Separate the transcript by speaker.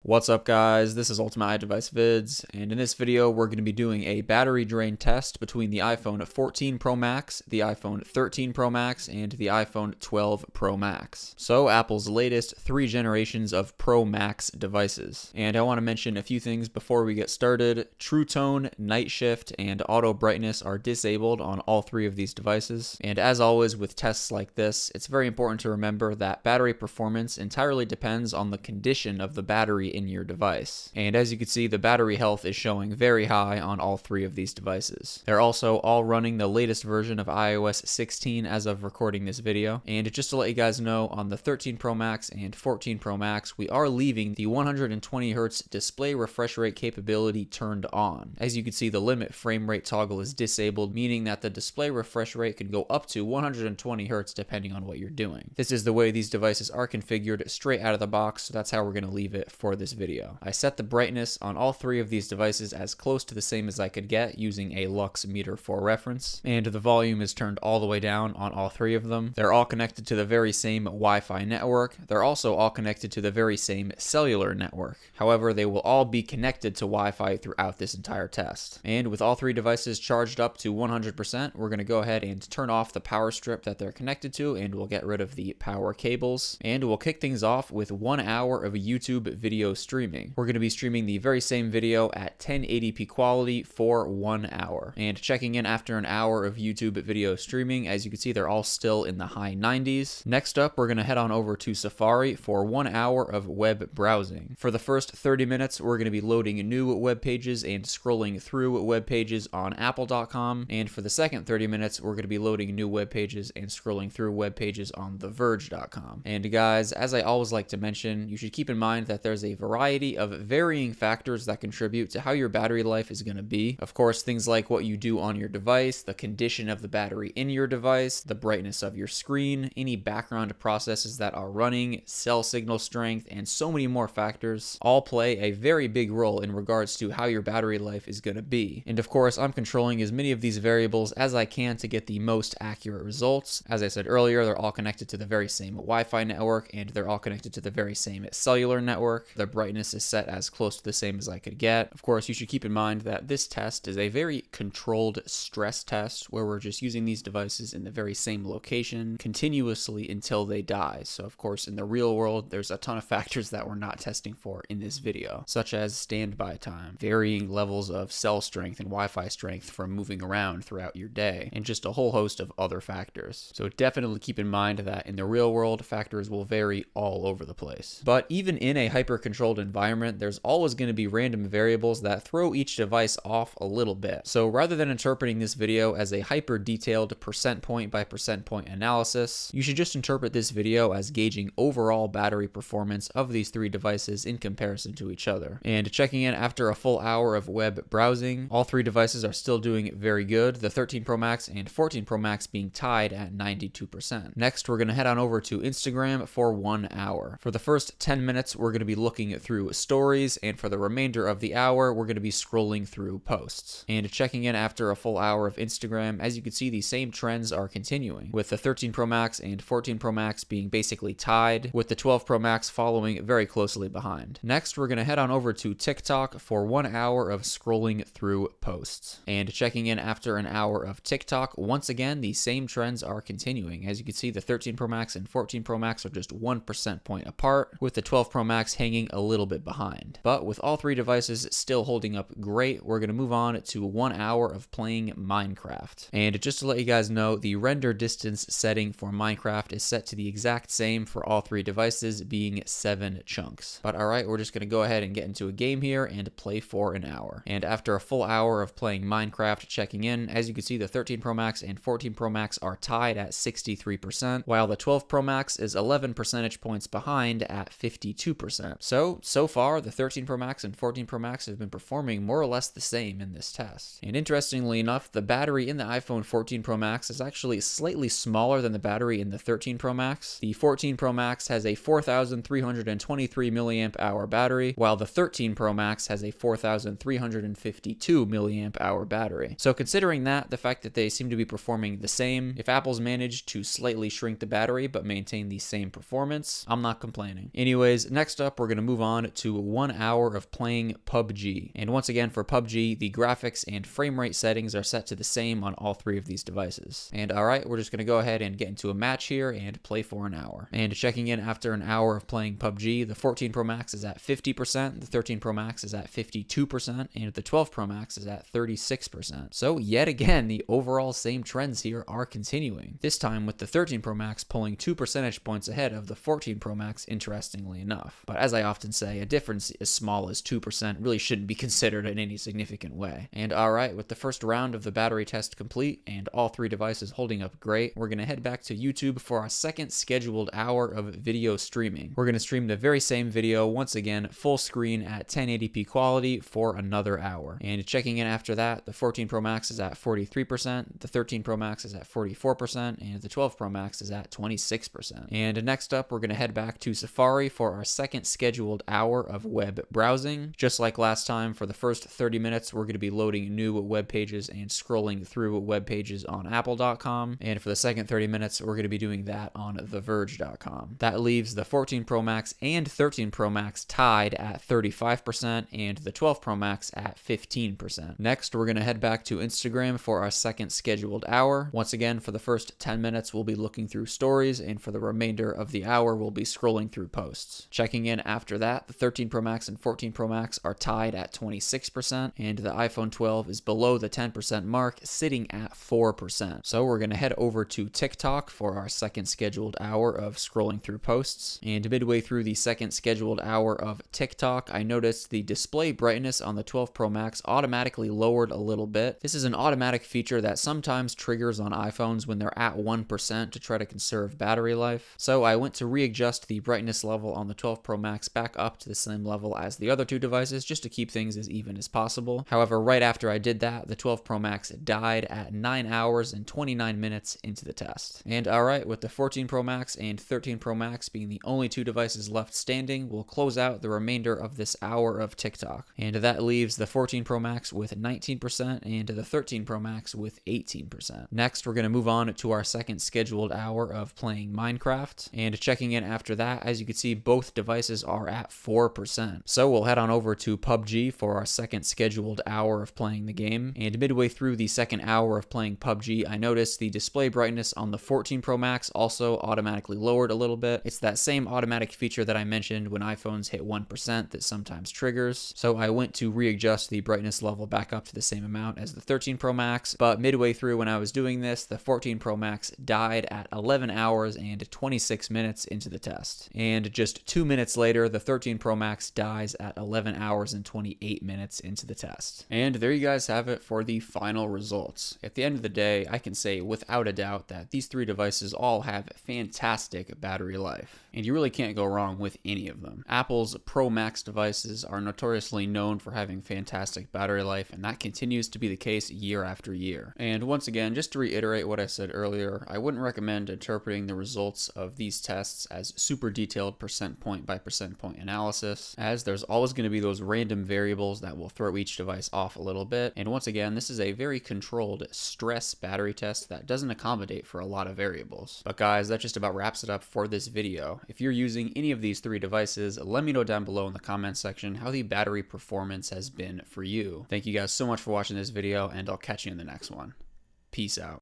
Speaker 1: What's up guys, this is Ultimate iDevice Vids, and in this video we're going to be doing a battery drain test between the iPhone 14 Pro Max, the iPhone 13 Pro Max, and the iPhone 12 Pro Max. So Apple's latest 3 generations of Pro Max devices. And I want to mention a few things before we get started. True Tone, Night Shift, and Auto Brightness are disabled on all 3 of these devices. And as always with tests like this, it's very important to remember that battery performance entirely depends on the condition of the battery in your device. And as you can see, the battery health is showing very high on all 3 of these devices. They're also all running the latest version of iOS 16 as of recording this video. And just to let you guys know, on the 13 Pro Max and 14 Pro Max, we are leaving the 120Hz display refresh rate capability turned on. As you can see, the limit frame rate toggle is disabled, meaning that the display refresh rate can go up to 120Hz depending on what you're doing. This is the way these devices are configured straight out of the box, so that's how we're going to leave it for this video. I set the brightness on all 3 of these devices as close to the same as I could get using a lux meter for reference, and the volume is turned all the way down on all 3 of them. They're all connected to the very same Wi-Fi network. They're also all connected to the very same cellular network. However, they will all be connected to Wi-Fi throughout this entire test. And with all 3 devices charged up to 100%, we're going to go ahead and turn off the power strip that they're connected to, and we'll get rid of the power cables. And we'll kick things off with 1 hour of YouTube video streaming. We're going to be streaming the very same video at 1080p quality for 1 hour. And checking in after an hour of YouTube video streaming, as you can see, they're all still in the high 90s. Next up, we're going to head on over to Safari for 1 hour of web browsing. For the first 30 minutes, we're going to be loading new web pages and scrolling through web pages on apple.com. And for the second 30 minutes, we're going to be loading new web pages and scrolling through web pages on theverge.com. And guys, as I always like to mention, you should keep in mind that there's a variety of varying factors that contribute to how your battery life is going to be. Of course, things like what you do on your device, the condition of the battery in your device, the brightness of your screen, any background processes that are running, cell signal strength, and so many more factors all play a very big role in regards to how your battery life is going to be. And of course, I'm controlling as many of these variables as I can to get the most accurate results. As I said earlier, they're all connected to the very same Wi-Fi network, and they're all connected to the very same cellular network. The brightness is set as close to the same as I could get. Of course, you should keep in mind that this test is a very controlled stress test where we're just using these devices in the very same location continuously until they die. So of course, in the real world, there's a ton of factors that we're not testing for in this video, such as standby time, varying levels of cell strength and Wi-Fi strength from moving around throughout your day, and just a whole host of other factors. So definitely keep in mind that in the real world, factors will vary all over the place. But even in a hyper-controlled environment, there's always going to be random variables that throw each device off a little bit. So rather than interpreting this video as a hyper-detailed percent point by percent point analysis, you should just interpret this video as gauging overall battery performance of these 3 devices in comparison to each other. And checking in after a full hour of web browsing, all 3 devices are still doing very good, the 13 Pro Max and 14 Pro Max being tied at 92%. Next, we're going to head on over to Instagram for 1 hour. For the first 10 minutes, we're going to be looking through stories, and for the remainder of the hour, we're going to be scrolling through posts. And checking in after a full hour of Instagram, as you can see, the same trends are continuing, with the 13 Pro Max and 14 Pro Max being basically tied, with the 12 Pro Max following very closely behind. Next, we're going to head on over to TikTok for 1 hour of scrolling through posts. And checking in after an hour of TikTok, once again, the same trends are continuing. As you can see, the 13 Pro Max and 14 Pro Max are just 1 percent point apart, with the 12 Pro Max hanging a little bit behind. But with all 3 devices still holding up great, we're going to move on to 1 hour of playing Minecraft. And just to let you guys know, the render distance setting for Minecraft is set to the exact same for all 3 devices, being 7 chunks. But alright, we're just going to go ahead and get into a game here and play for an hour. And after a full hour of playing Minecraft, checking in, as you can see, the 13 Pro Max and 14 Pro Max are tied at 63%, while the 12 Pro Max is 11 percentage points behind at 52%. So far, the 13 Pro Max and 14 Pro Max have been performing more or less the same in this test. And interestingly enough, the battery in the iPhone 14 Pro Max is actually slightly smaller than the battery in the 13 Pro Max. The 14 Pro Max has a 4,323 milliamp hour battery, while the 13 Pro Max has a 4,352 milliamp hour battery. So considering that, the fact that they seem to be performing the same, if Apple's managed to slightly shrink the battery but maintain the same performance, I'm not complaining. Anyways, next up, we're going to move move on to 1 hour of playing PUBG. And once again, for PUBG, the graphics and frame rate settings are set to the same on all three of these devices. And alright, we're just going to go ahead and get into a match here and play for an hour. And checking in after an hour of playing PUBG, the 14 Pro Max is at 50%, the 13 Pro Max is at 52%, and the 12 Pro Max is at 36%. So yet again, the overall same trends here are continuing. This time with the 13 Pro Max pulling 2 percentage points ahead of the 14 Pro Max, interestingly enough. But as I often say, a difference as small as 2% really shouldn't be considered in any significant way. And alright, with the first round of the battery test complete and all three devices holding up great, we're going to head back to YouTube for our second scheduled hour of video streaming. We're going to stream the very same video once again full screen at 1080p quality for another hour. And checking in after that, the 14 Pro Max is at 43%, the 13 Pro Max is at 44%, and the 12 Pro Max is at 26%. And next up, we're going to head back to Safari for our second scheduled hour of web browsing. Just like last time, for the first 30 minutes, we're going to be loading new web pages and scrolling through web pages on apple.com. And for the second 30 minutes, we're going to be doing that on theverge.com. That leaves the 14 Pro Max and 13 Pro Max tied at 35% and the 12 Pro Max at 15%. Next, we're going to head back to Instagram for our second scheduled hour. Once again, for the first 10 minutes, we'll be looking through stories, and for the remainder of the hour, we'll be scrolling through posts. Checking in after that, the 13 Pro Max and 14 Pro Max are tied at 26%, and the iPhone 12 is below the 10% mark, sitting at 4%. So we're going to head over to TikTok for our second scheduled hour of scrolling through posts. And midway through the second scheduled hour of TikTok, I noticed the display brightness on the 12 Pro Max automatically lowered a little bit. This is an automatic feature that sometimes triggers on iPhones when they're at 1% to try to conserve battery life. So I went to readjust the brightness level on the 12 Pro Max back up to the same level as the other two devices just to keep things as even as possible. However, right after I did that, the 12 Pro Max died at 9 hours and 29 minutes into the test. And alright, with the 14 Pro Max and 13 Pro Max being the only two devices left standing, we'll close out the remainder of this hour of TikTok. And that leaves the 14 Pro Max with 19% and the 13 Pro Max with 18%. Next, we're going to move on to our second scheduled hour of playing Minecraft. And checking in after that, as you can see, both devices are at 4%. So we'll head on over to PUBG for our second scheduled hour of playing the game. And midway through the second hour of playing PUBG, I noticed the display brightness on the 14 Pro Max also automatically lowered a little bit. It's that same automatic feature that I mentioned when iPhones hit 1% that sometimes triggers. So I went to readjust the brightness level back up to the same amount as the 13 Pro Max, but midway through when I was doing this, the 14 Pro Max died at 11 hours and 26 minutes into the test. And just 2 minutes later, the 13 Pro Max dies at 11 hours and 28 minutes into the test. And there you guys have it for the final results. At the end of the day, I can say without a doubt that these three devices all have fantastic battery life. And you really can't go wrong with any of them. Apple's Pro Max devices are notoriously known for having fantastic battery life, and that continues to be the case year after year. And once again, just to reiterate what I said earlier, I wouldn't recommend interpreting the results of these tests as super detailed percent point by percent point analysis, as there's always going to be those random variables that will throw each device off a little bit. And once again, this is a very controlled stress battery test that doesn't accommodate for a lot of variables. But guys, that just about wraps it up for this video. If you're using any of these three devices, let me know down below in the comments section how the battery performance has been for you. Thank you guys so much for watching this video, and I'll catch you in the next one. Peace out.